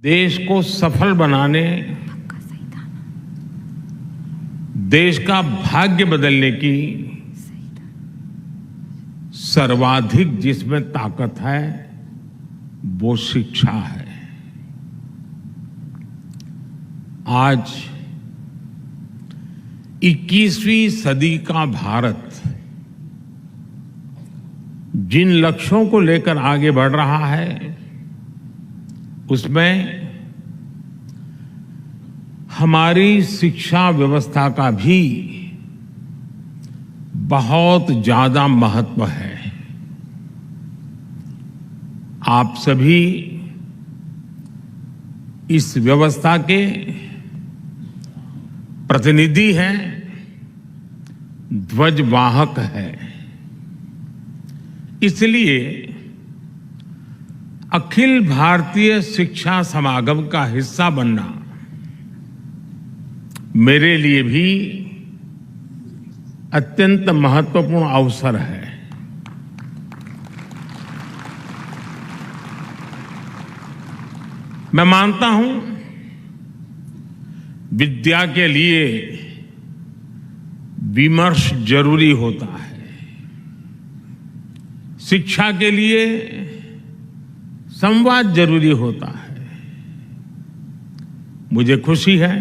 देश को सफल बनाने, देश का भाग्य बदलने की सर्वाधिक जिसमें ताकत है वो शिक्षा है। आज 21वीं सदी का भारत जिन लक्ष्यों को लेकर आगे बढ़ रहा है उसमें हमारी शिक्षा व्यवस्था का भी बहुत ज्यादा महत्व है। आप सभी इस व्यवस्था के प्रतिनिधि हैं, ध्वजवाहक हैं। इसलिए अखिल भारतीय शिक्षा समागम का हिस्सा बनना मेरे लिए भी अत्यंत महत्वपूर्ण अवसर है। मैं मानता हूं विद्या के लिए विमर्श जरूरी होता है, शिक्षा के लिए संवाद जरूरी होता है। मुझे खुशी है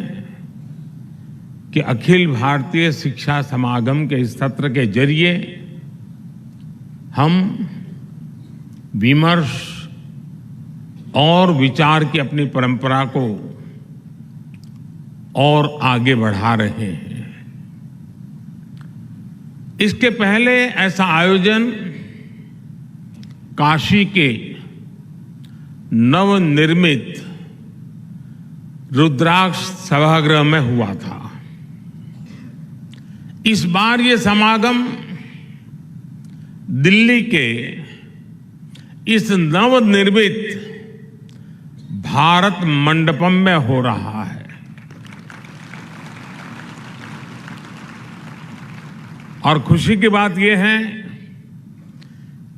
कि अखिल भारतीय शिक्षा समागम के इस सत्र के जरिए हम विमर्श और विचार की अपनी परंपरा को और आगे बढ़ा रहे हैं। इसके पहले ऐसा आयोजन काशी के नवनिर्मित रुद्राक्ष सभागृह में हुआ था। इस बार ये समागम दिल्ली के इस नवनिर्मित भारत मंडपम में हो रहा है। और खुशी की बात यह है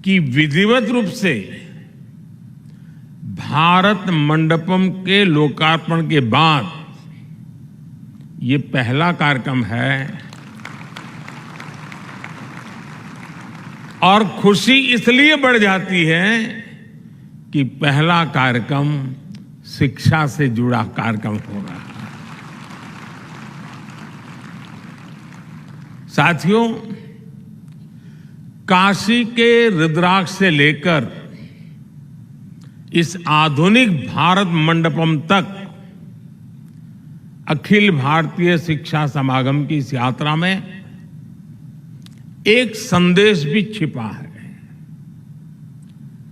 कि विधिवत रूप से भारत मंडपम के लोकार्पण के बाद ये पहला कार्यक्रम है। और खुशी इसलिए बढ़ जाती है कि पहला कार्यक्रम शिक्षा से जुड़ा कार्यक्रम हो रहा है। साथियों, काशी के रुद्राक्ष से लेकर इस आधुनिक भारत मंडपम तक अखिल भारतीय शिक्षा समागम की इस यात्रा में एक संदेश भी छिपा है।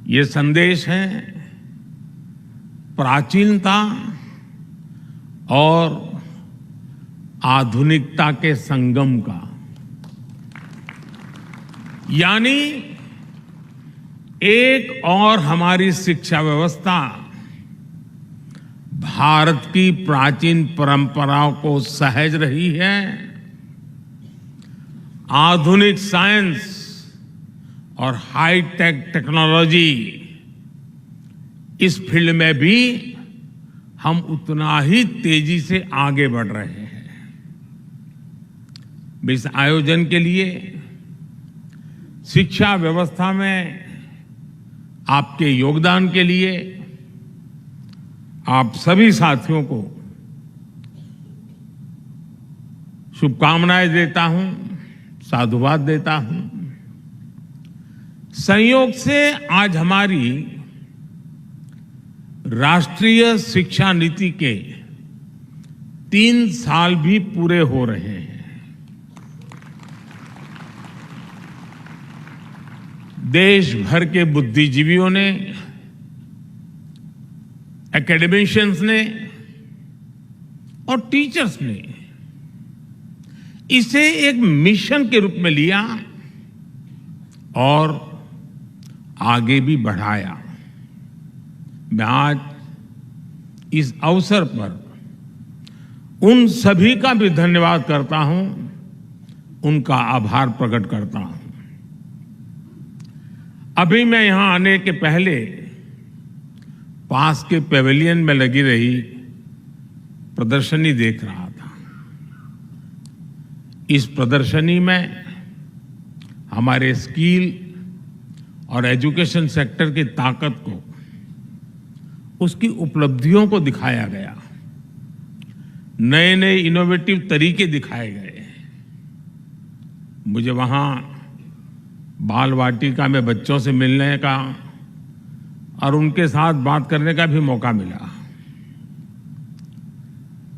ये संदेश है प्राचीनता और आधुनिकता के संगम का। यानी एक और हमारी शिक्षा व्यवस्था भारत की प्राचीन परंपराओं को सहज रही है, आधुनिक साइंस और हाईटेक टेक्नोलॉजी इस फील्ड में भी हम उतना ही तेजी से आगे बढ़ रहे हैं। इस आयोजन के लिए शिक्षा व्यवस्था में आपके योगदान के लिए आप सभी साथियों को शुभकामनाएं देता हूं, साधुवाद देता हूं। संयोग से आज हमारी राष्ट्रीय शिक्षा नीति के 3 साल भी पूरे हो रहे हैं। देश भर के बुद्धिजीवियों ने, एकेडमिशियंस ने और टीचर्स ने इसे एक मिशन के रूप में लिया और आगे भी बढ़ाया। मैं आज इस अवसर पर उन सभी का भी धन्यवाद करता हूं, उनका आभार प्रकट करता हूं। अभी मैं यहां आने के पहले पास के पेविलियन में लगी रही प्रदर्शनी देख रहा था। इस प्रदर्शनी में हमारे स्किल और एजुकेशन सेक्टर की ताकत को, उसकी उपलब्धियों को दिखाया गया, नए नए इनोवेटिव तरीके दिखाए गए। मुझे वहां बाल वाटिका में बच्चों से मिलने का और उनके साथ बात करने का भी मौका मिला।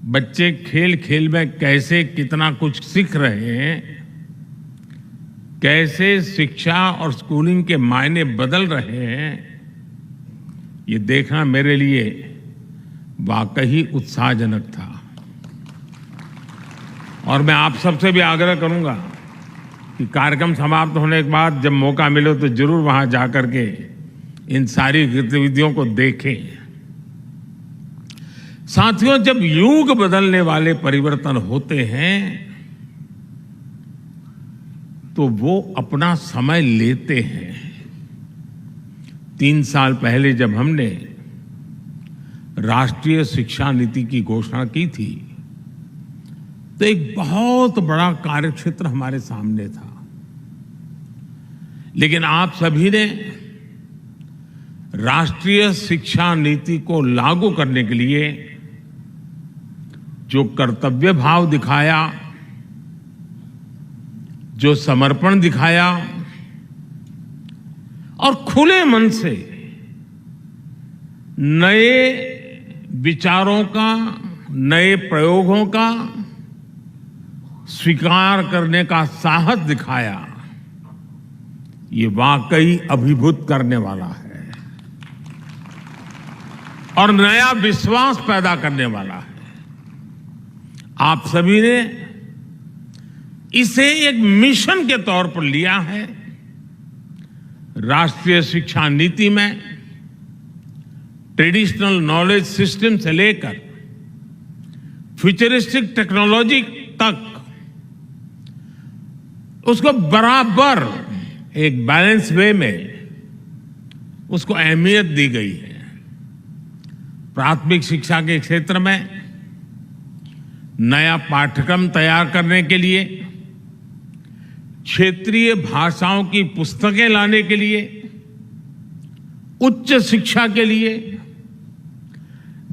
बच्चे खेल खेल में कैसे कितना कुछ सीख रहे हैं, कैसे शिक्षा और स्कूलिंग के मायने बदल रहे हैं, ये देखना मेरे लिए वाकई उत्साहजनक था। और मैं आप सबसे भी आग्रह करूंगा कि कार्यक्रम समाप्त होने के बाद जब मौका मिले तो जरूर वहां जाकर के इन सारी गतिविधियों को देखें। साथियों, जब युग बदलने वाले परिवर्तन होते हैं तो वो अपना समय लेते हैं। 3 साल पहले जब हमने राष्ट्रीय शिक्षा नीति की घोषणा की थी तो एक बहुत बड़ा कार्यक्षेत्र हमारे सामने था, लेकिन आप सभी ने राष्ट्रीय शिक्षा नीति को लागू करने के लिए जो कर्तव्य भाव दिखाया, जो समर्पण दिखाया और खुले मन से नए विचारों का, नए प्रयोगों का स्वीकार करने का साहस दिखाया, ये वाकई अभिभूत करने वाला है और नया विश्वास पैदा करने वाला है। आप सभी ने इसे एक मिशन के तौर पर लिया है। राष्ट्रीय शिक्षा नीति में ट्रेडिशनल नॉलेज सिस्टम से लेकर फ्यूचरिस्टिक टेक्नोलॉजी तक उसको बराबर एक बैलेंस वे में उसको अहमियत दी गई है। प्राथमिक शिक्षा के क्षेत्र में नया पाठ्यक्रम तैयार करने के लिए, क्षेत्रीय भाषाओं की पुस्तकें लाने के लिए, उच्च शिक्षा के लिए,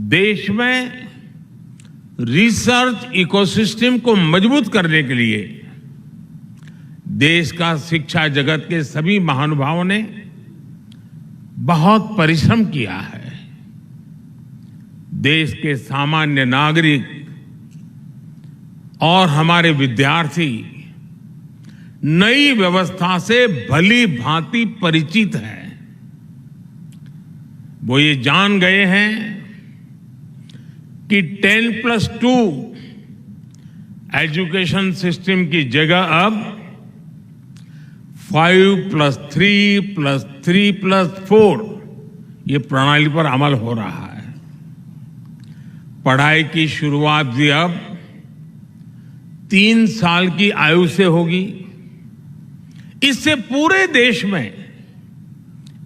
देश में रिसर्च इकोसिस्टम को मजबूत करने के लिए देश का शिक्षा जगत के सभी महानुभावों ने बहुत परिश्रम किया है। देश के सामान्य नागरिक और हमारे विद्यार्थी नई व्यवस्था से भली भांति परिचित हैं। वो ये जान गए हैं कि 10+2 एजुकेशन सिस्टम की जगह अब 5+3+3+4 ये प्रणाली पर अमल हो रहा है। पढ़ाई की शुरुआत भी अब 3 साल की आयु से होगी। इससे पूरे देश में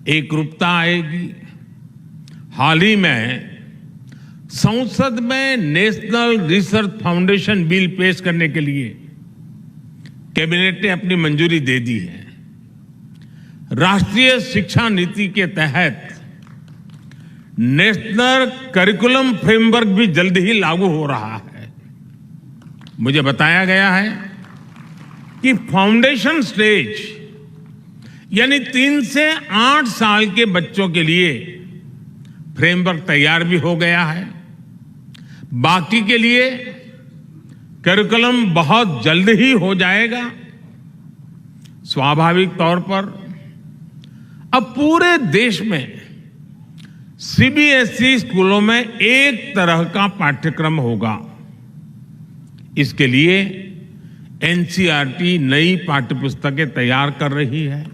एकरूपता आएगी। हाल ही में संसद में नेशनल रिसर्च फाउंडेशन बिल पेश करने के लिए कैबिनेट ने अपनी मंजूरी दे दी है। राष्ट्रीय शिक्षा नीति के तहत नेशनल करिकुलम फ्रेमवर्क भी जल्द ही लागू हो रहा है। मुझे बताया गया है कि फाउंडेशन स्टेज यानी 3 से 8 साल के बच्चों के लिए फ्रेमवर्क तैयार भी हो गया है। बाकी के लिए करिकुलम बहुत जल्द ही हो जाएगा। स्वाभाविक तौर पर अब पूरे देश में सीबीएसई स्कूलों में एक तरह का पाठ्यक्रम होगा। इसके लिए एनसीईआरटी नई पाठ्यपुस्तकें तैयार कर रही है।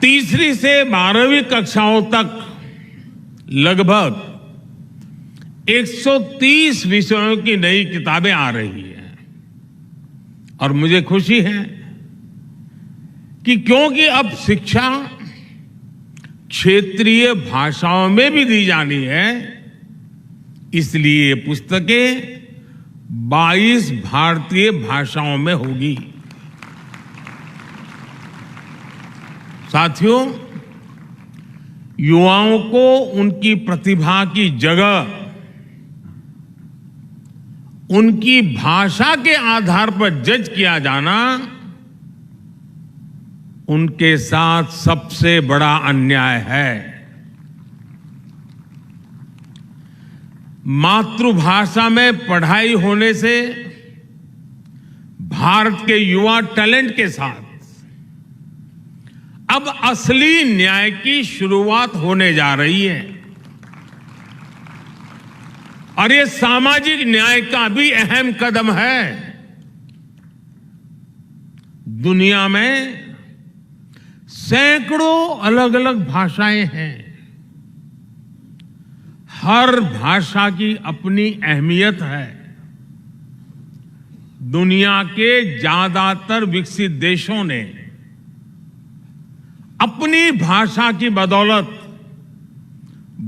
तीसरी से 12वीं कक्षाओं तक लगभग 130 विषयों की नई किताबें आ रही हैं और मुझे खुशी है कि क्योंकि अब शिक्षा क्षेत्रीय भाषाओं में भी दी जानी है। इसलिए ये पुस्तकें 22 भारतीय भाषाओं में होगी। साथियों, युवाओं को उनकी प्रतिभा की जगह उनकी भाषा के आधार पर जज किया जाना उनके साथ सबसे बड़ा अन्याय है। मातृभाषा में पढ़ाई होने से भारत के युवा टैलेंट के साथ अब असली न्याय की शुरुआत होने जा रही है और ये सामाजिक न्याय का भी अहम कदम है। दुनिया में सैकड़ों अलग अलग भाषाएं हैं। हर भाषा की अपनी अहमियत है। दुनिया के ज्यादातर विकसित देशों ने अपनी भाषा की बदौलत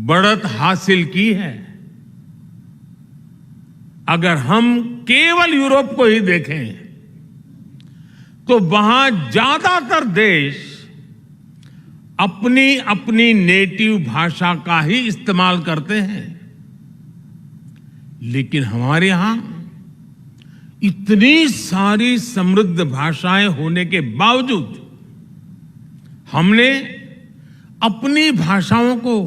बढ़त हासिल की है। अगर हम केवल यूरोप को ही देखें तो वहां ज्यादातर देश अपनी अपनी नेटिव भाषा का ही इस्तेमाल करते हैं। लेकिन हमारे यहां इतनी सारी समृद्ध भाषाएं होने के बावजूद हमने अपनी भाषाओं को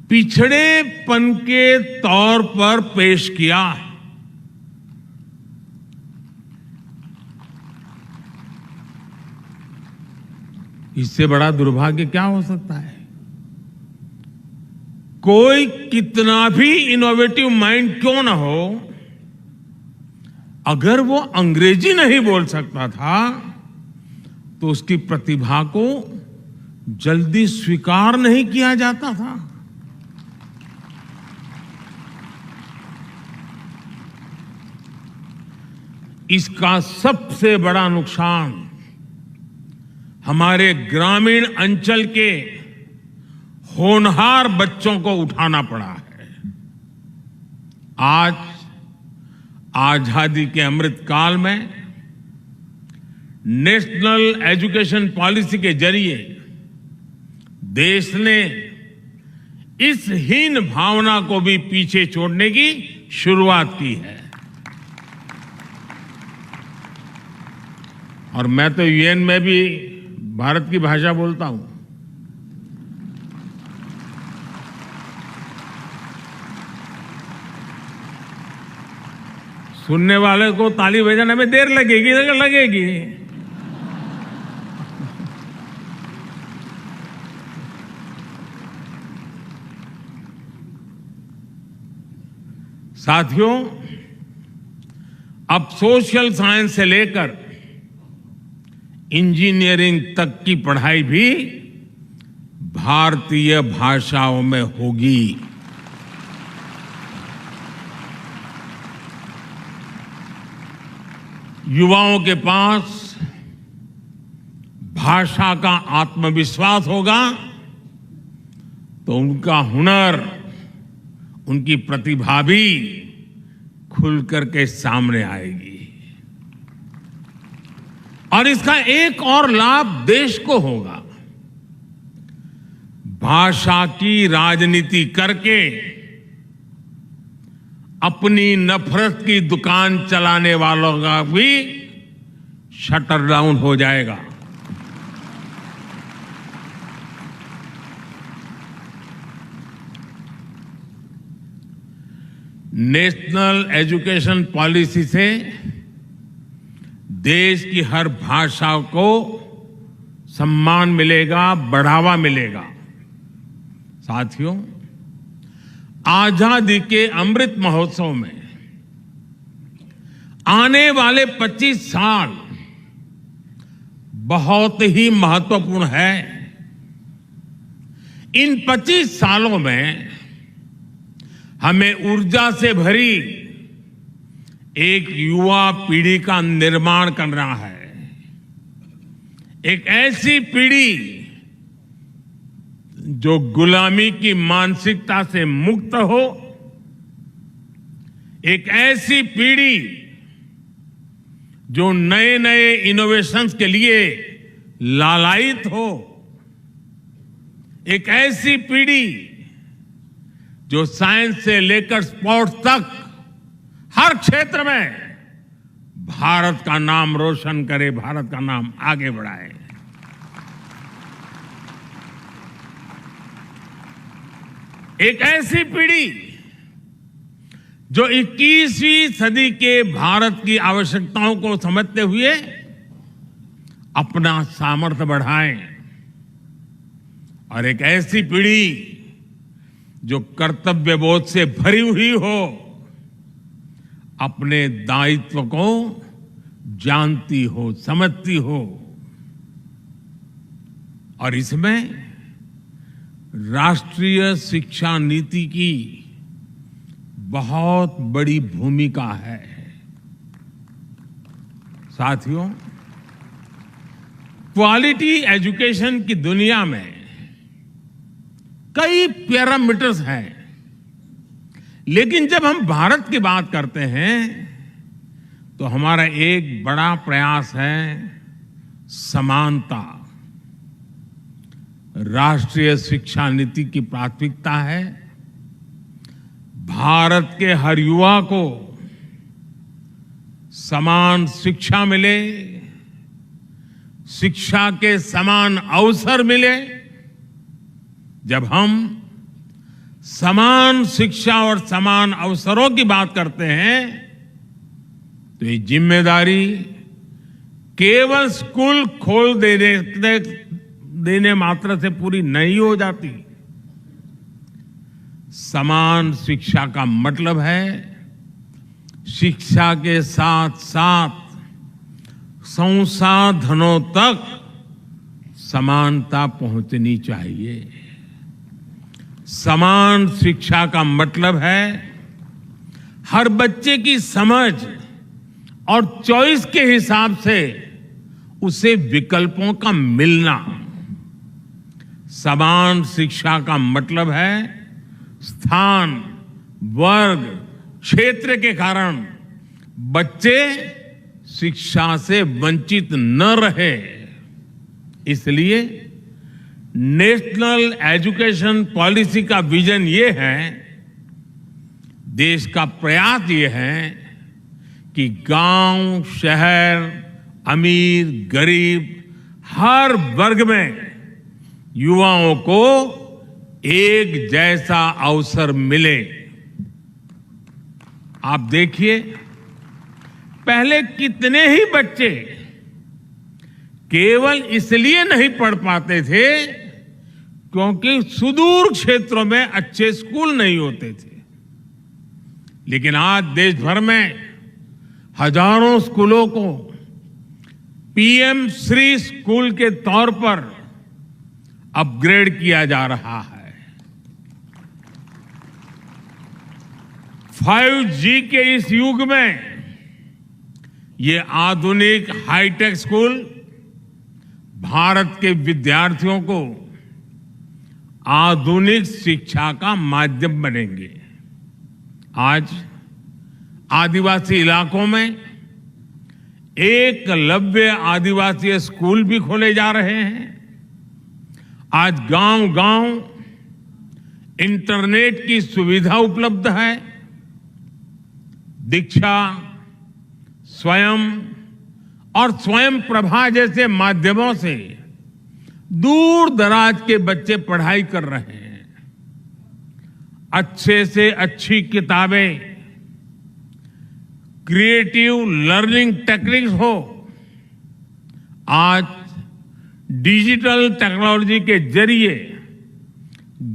पिछड़ेपन के तौर पर पेश किया। इससे बड़ा दुर्भाग्य क्या हो सकता है? कोई कितना भी इनोवेटिव माइंड क्यों ना हो, अगर वो अंग्रेजी नहीं बोल सकता था तो उसकी प्रतिभा को जल्दी स्वीकार नहीं किया जाता था। इसका सबसे बड़ा नुकसान हमारे ग्रामीण अंचल के होनहार बच्चों को उठाना पड़ा है। आज आजादी के अमृत काल में नेशनल एजुकेशन पॉलिसी के जरिए देश ने इस हीन भावना को भी पीछे छोड़ने की शुरुआत की है। और मैं तो यूएन में भी भारत की भाषा बोलता हूं। सुनने वाले को ताली बजाने में देर लगेगी लगेगी। साथियों, अब सोशल साइंस से लेकर इंजीनियरिंग तक की पढ़ाई भी भारतीय भाषाओं में होगी। युवाओं के पास भाषा का आत्मविश्वास होगा तो उनका हुनर, उनकी प्रतिभा भी खुलकर के सामने आएगी। और इसका एक और लाभ देश को होगा। भाषा की राजनीति करके अपनी नफरत की दुकान चलाने वालों का भी शटर डाउन हो जाएगा। नेशनल एजुकेशन पॉलिसी से देश की हर भाषा को सम्मान मिलेगा, बढ़ावा मिलेगा। साथियों, आजादी के अमृत महोत्सव में आने वाले 25 साल बहुत ही महत्वपूर्ण है। इन 25 सालों में हमें ऊर्जा से भरी एक युवा पीढ़ी का निर्माण करना है। एक ऐसी पीढ़ी जो गुलामी की मानसिकता से मुक्त हो, एक ऐसी पीढ़ी जो नए नए इनोवेशंस के लिए लालायित हो, एक ऐसी पीढ़ी जो साइंस से लेकर स्पोर्ट्स तक हर क्षेत्र में भारत का नाम रोशन करे, भारत का नाम आगे बढ़ाए। एक ऐसी पीढ़ी जो 21वीं सदी के भारत की आवश्यकताओं को समझते हुए अपना सामर्थ्य बढ़ाए, और एक ऐसी पीढ़ी जो कर्तव्य बोध से भरी हुई हो, अपने दायित्व को जानती हो, समझती हो। और इसमें राष्ट्रीय शिक्षा नीति की बहुत बड़ी भूमिका है। साथियों, क्वालिटी एजुकेशन की दुनिया में कई पैरामीटर्स हैं, लेकिन जब हम भारत की बात करते हैं तो हमारा एक बड़ा प्रयास है समानता। राष्ट्रीय शिक्षा नीति की प्राथमिकता है भारत के हर युवा को समान शिक्षा मिले, शिक्षा के समान अवसर मिले। जब हम समान शिक्षा और समान अवसरों की बात करते हैं तो ये जिम्मेदारी केवल स्कूल खोल देने मात्र से पूरी नहीं हो जाती। समान शिक्षा का मतलब है शिक्षा के साथ साथ संसाधनों तक समानता पहुंचनी चाहिए। समान शिक्षा का मतलब है हर बच्चे की समझ और चॉइस के हिसाब से उसे विकल्पों का मिलना। समान शिक्षा का मतलब है स्थान, वर्ग, क्षेत्र के कारण बच्चे शिक्षा से वंचित न रहे। इसलिए नेशनल एजुकेशन पॉलिसी का विजन ये है, देश का प्रयास ये है कि गांव, शहर, अमीर, गरीब, हर वर्ग में युवाओं को एक जैसा अवसर मिले। आप देखिए, पहले कितने ही बच्चे केवल इसलिए नहीं पढ़ पाते थे क्योंकि सुदूर क्षेत्रों में अच्छे स्कूल नहीं होते थे। लेकिन आज देश भर में हजारों स्कूलों को पीएम श्री स्कूल के तौर पर अपग्रेड किया जा रहा है। 5G के इस युग में ये आधुनिक हाईटेक स्कूल भारत के विद्यार्थियों को आधुनिक शिक्षा का माध्यम बनेंगे। आज आदिवासी इलाकों में एकलव्य आदिवासी स्कूल भी खोले जा रहे हैं। आज गांव-गांव इंटरनेट की सुविधा उपलब्ध है। दीक्षा, स्वयं और स्वयं प्रभा जैसे माध्यमों से दूर दराज के बच्चे पढ़ाई कर रहे हैं। अच्छे से अच्छी किताबें, क्रिएटिव लर्निंग टेक्निक्स हो, आज डिजिटल टेक्नोलॉजी के जरिए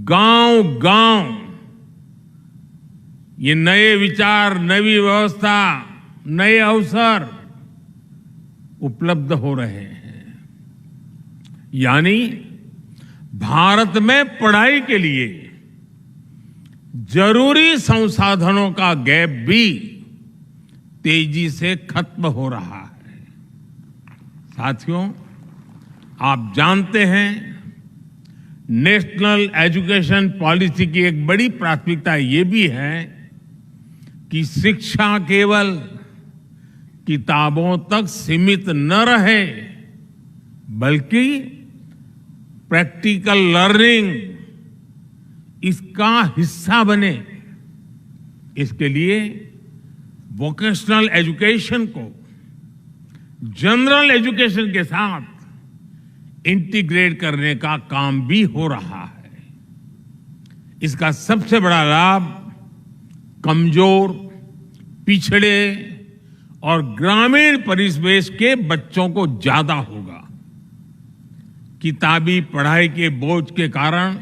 गांव-गांव ये नए विचार, नई व्यवस्था, नए अवसर उपलब्ध हो रहे हैं। यानी भारत में पढ़ाई के लिए जरूरी संसाधनों का गैप भी तेजी से खत्म हो रहा है। साथियों, आप जानते हैं नेशनल एजुकेशन पॉलिसी की एक बड़ी प्राथमिकता ये भी है कि शिक्षा केवल किताबों तक सीमित न रहे, बल्कि प्रैक्टिकल लर्निंग इसका हिस्सा बने। इसके लिए वोकेशनल एजुकेशन को जनरल एजुकेशन के साथ इंटीग्रेट करने का काम भी हो रहा है। इसका सबसे बड़ा लाभ कमजोर, पिछड़े और ग्रामीण परिवेश के बच्चों को ज्यादा होगा। किताबी पढ़ाई के बोझ के कारण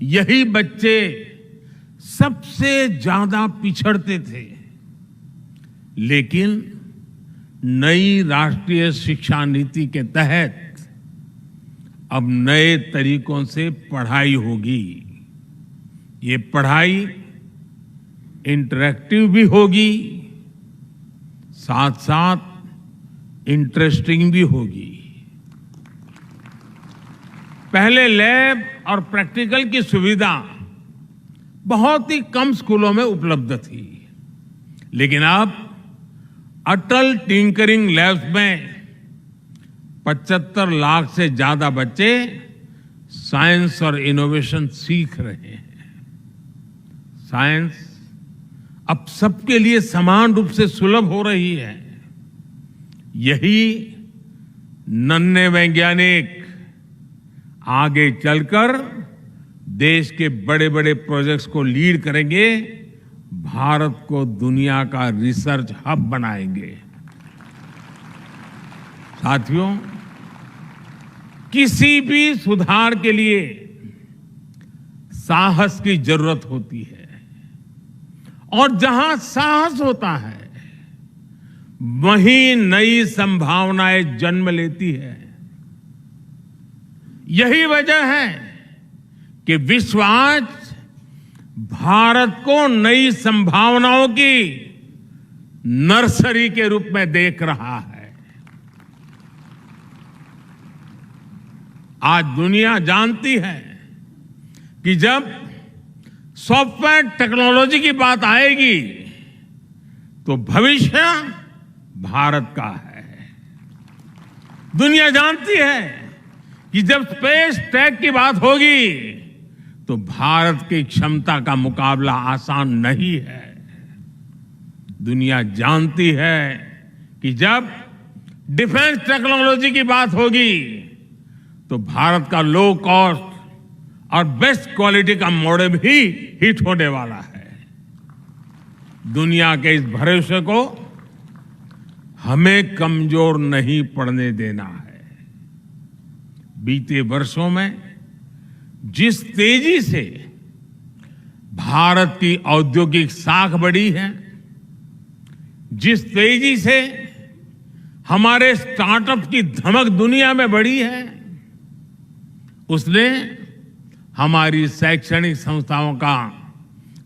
यही बच्चे सबसे ज्यादा पिछड़ते थे, लेकिन नई राष्ट्रीय शिक्षा नीति के तहत अब नए तरीकों से पढ़ाई होगी। ये पढ़ाई इंटरैक्टिव भी होगी, साथ साथ इंटरेस्टिंग भी होगी। पहले लैब और प्रैक्टिकल की सुविधा बहुत ही कम स्कूलों में उपलब्ध थी, लेकिन अब अटल टिंकरिंग लैब्स में 75 लाख से ज्यादा बच्चे साइंस और इनोवेशन सीख रहे हैं। साइंस अब सबके लिए समान रूप से सुलभ हो रही है। यही नन्हे वैज्ञानिक आगे चलकर देश के बड़े बड़े प्रोजेक्ट्स को लीड करेंगे, भारत को दुनिया का रिसर्च हब बनाएंगे। साथियों, किसी भी सुधार के लिए साहस की जरूरत होती है, और जहां साहस होता है वहीं नई संभावनाएं जन्म लेती है। यही वजह है कि विश्व आज भारत को नई संभावनाओं की नर्सरी के रूप में देख रहा है। आज दुनिया जानती है कि जब सॉफ्टवेयर टेक्नोलॉजी की बात आएगी तो भविष्य भारत का है। दुनिया जानती है कि जब स्पेस टेक की बात होगी तो भारत की क्षमता का मुकाबला आसान नहीं है। दुनिया जानती है कि जब डिफेंस टेक्नोलॉजी की बात होगी तो भारत का लो कॉस्ट और बेस्ट क्वालिटी का मॉडल भी हिट होने वाला है। दुनिया के इस भरोसे को हमें कमजोर नहीं पड़ने देना है। बीते वर्षों में जिस तेजी से भारत की औद्योगिक साख बढ़ी है, जिस तेजी से हमारे स्टार्टअप की धमक दुनिया में बढ़ी है, उसने हमारी शैक्षणिक संस्थाओं का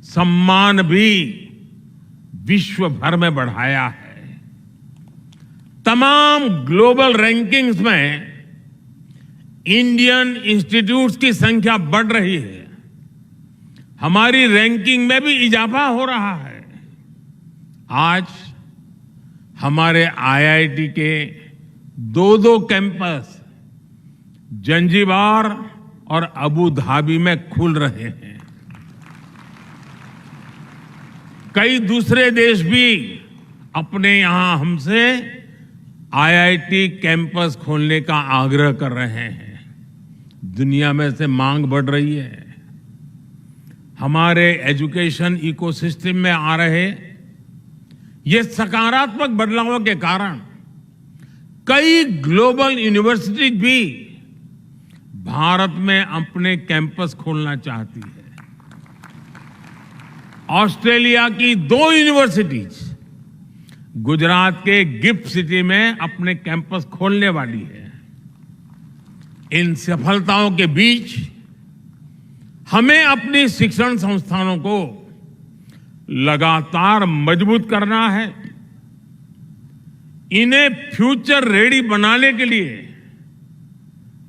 सम्मान भी विश्व भर में बढ़ाया है। तमाम ग्लोबल रैंकिंग्स में इंडियन इंस्टीट्यूट्स की संख्या बढ़ रही है। हमारी रैंकिंग में भी इजाफा हो रहा है। आज हमारे आईआईटी के दो कैंपस जंजीबार और अबू धाबी में खुल रहे हैं। कई दूसरे देश भी अपने यहां हमसे आईआईटी कैंपस खोलने का आग्रह कर रहे हैं। दुनिया में से मांग बढ़ रही है। हमारे एजुकेशन इकोसिस्टम में आ रहे ये सकारात्मक बदलावों के कारण कई ग्लोबल यूनिवर्सिटीज भी भारत में अपने कैंपस खोलना चाहती है। ऑस्ट्रेलिया की 2 यूनिवर्सिटीज गुजरात के गिफ्ट सिटी में अपने कैंपस खोलने वाली है। इन सफलताओं के बीच हमें अपनी शिक्षण संस्थानों को लगातार मजबूत करना है। इन्हें फ्यूचर रेडी बनाने के लिए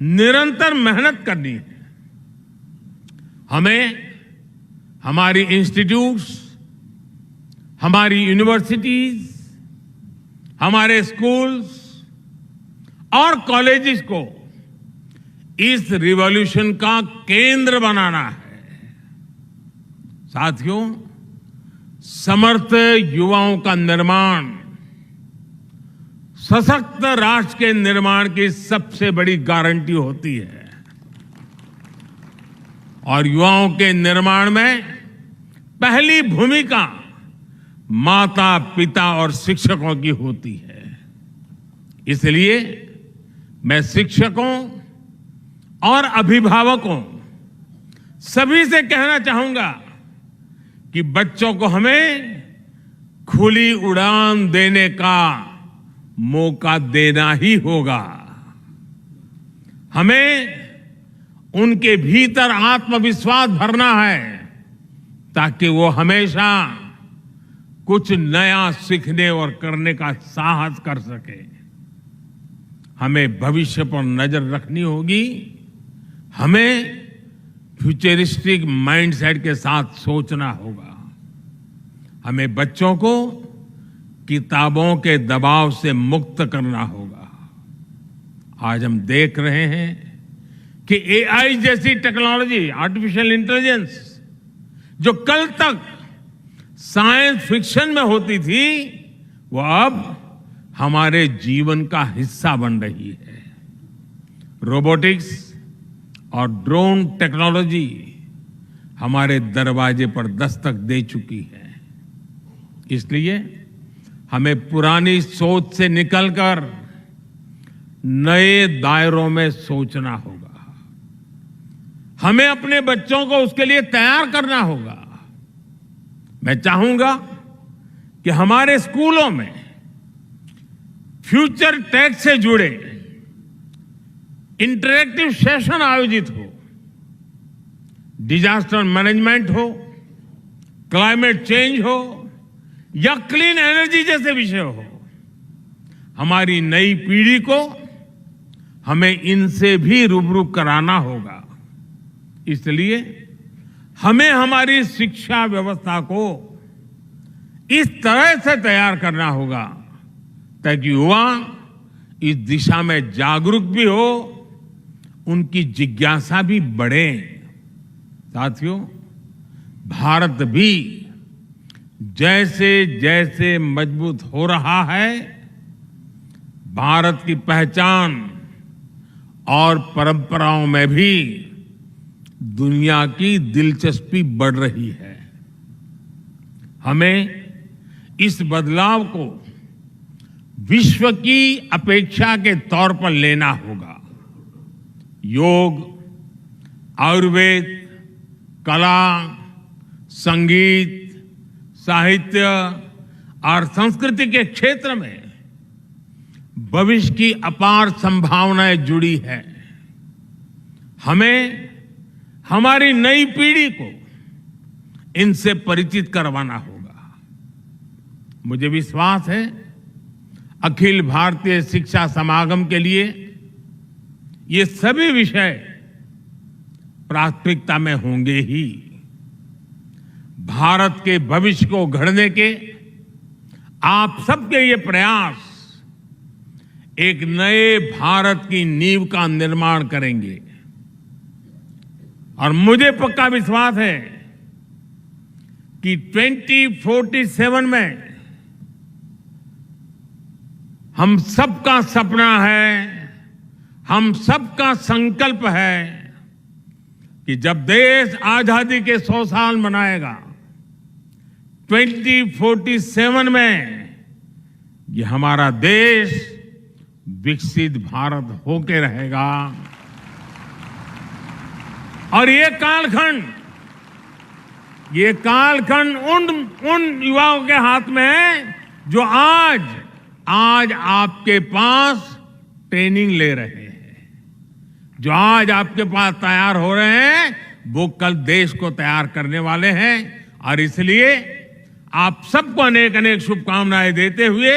निरंतर मेहनत करनी है। हमें हमारी इंस्टीट्यूट्स, हमारी यूनिवर्सिटीज, हमारे स्कूल्स और कॉलेजेस को इस रिवॉल्यूशन का केंद्र बनाना है। साथियों, समर्थ युवाओं का निर्माण सशक्त राष्ट्र के निर्माण की सबसे बड़ी गारंटी होती है और युवाओं के निर्माण में पहली भूमिका माता, पिता और शिक्षकों की होती है। इसलिए मैं शिक्षकों और अभिभावकों सभी से कहना चाहूंगा कि बच्चों को हमें खुली उड़ान देने का मौका देना ही होगा। हमें उनके भीतर आत्मविश्वास भरना है ताकि वो हमेशा कुछ नया सीखने और करने का साहस कर सके। हमें भविष्य पर नजर रखनी होगी। हमें फ्यूचरिस्टिक माइंडसेट के साथ सोचना होगा। हमें बच्चों को किताबों के दबाव से मुक्त करना होगा। आज हम देख रहे हैं कि एआई जैसी टेक्नोलॉजी, आर्टिफिशियल इंटेलिजेंस, जो कल तक साइंस फिक्शन में होती थी, वो अब हमारे जीवन का हिस्सा बन रही है। रोबोटिक्स और ड्रोन टेक्नोलॉजी हमारे दरवाजे पर दस्तक दे चुकी है। इसलिए हमें पुरानी सोच से निकलकर नए दायरों में सोचना होगा। हमें अपने बच्चों को उसके लिए तैयार करना होगा। मैं चाहूंगा कि हमारे स्कूलों में फ्यूचर टेक से जुड़े इंटरैक्टिव सेशन आयोजित हो। डिजास्टर मैनेजमेंट हो, क्लाइमेट चेंज हो या क्लीन एनर्जी जैसे विषय हो, हमारी नई पीढ़ी को हमें इनसे भी रूबरू कराना होगा। इसलिए हमें हमारी शिक्षा व्यवस्था को इस तरह से तैयार करना होगा ताकि युवा इस दिशा में जागरूक भी हो, उनकी जिज्ञासा भी बढ़े। साथियों, भारत भी जैसे जैसे मजबूत हो रहा है, भारत की पहचान और परंपराओं में भी दुनिया की दिलचस्पी बढ़ रही है। हमें इस बदलाव को विश्व की अपेक्षा के तौर पर लेना होगा। योग, आयुर्वेद, कला, संगीत, साहित्य और संस्कृति के क्षेत्र में भविष्य की अपार संभावनाएं जुड़ी है। हमें हमारी नई पीढ़ी को इनसे परिचित करवाना होगा। मुझे विश्वास है अखिल भारतीय शिक्षा समागम के लिए ये सभी विषय प्राथमिकता में होंगे ही। भारत के भविष्य को गढ़ने के आप सबके ये प्रयास एक नए भारत की नींव का निर्माण करेंगे और मुझे पक्का विश्वास है कि 2047 में हम सबका सपना है, हम सबका संकल्प है कि जब देश आजादी के 100 साल मनाएगा, 2047 में ये हमारा देश विकसित भारत होके रहेगा। और ये कालखंड उन युवाओं के हाथ में है जो आज आपके पास ट्रेनिंग ले रहे हैं, जो आज आपके पास तैयार हो रहे हैं, वो कल देश को तैयार करने वाले हैं। और इसलिए आप सबको अनेक अनेक शुभकामनाएं देते हुए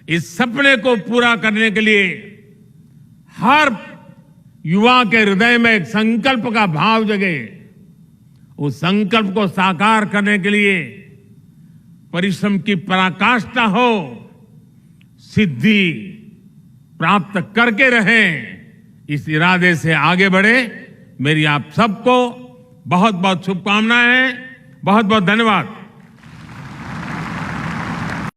इस सपने को पूरा करने के लिए हर युवा के हृदय में एक संकल्प का भाव जगे उस संकल्प को साकार करने के लिए परिश्रम की पराकाष्ठा हो, सिद्धि प्राप्त करके रहें, इस इरादे से आगे बढ़े। मेरी आप सबको बहुत बहुत शुभकामनाएं, बहुत बहुत धन्यवाद।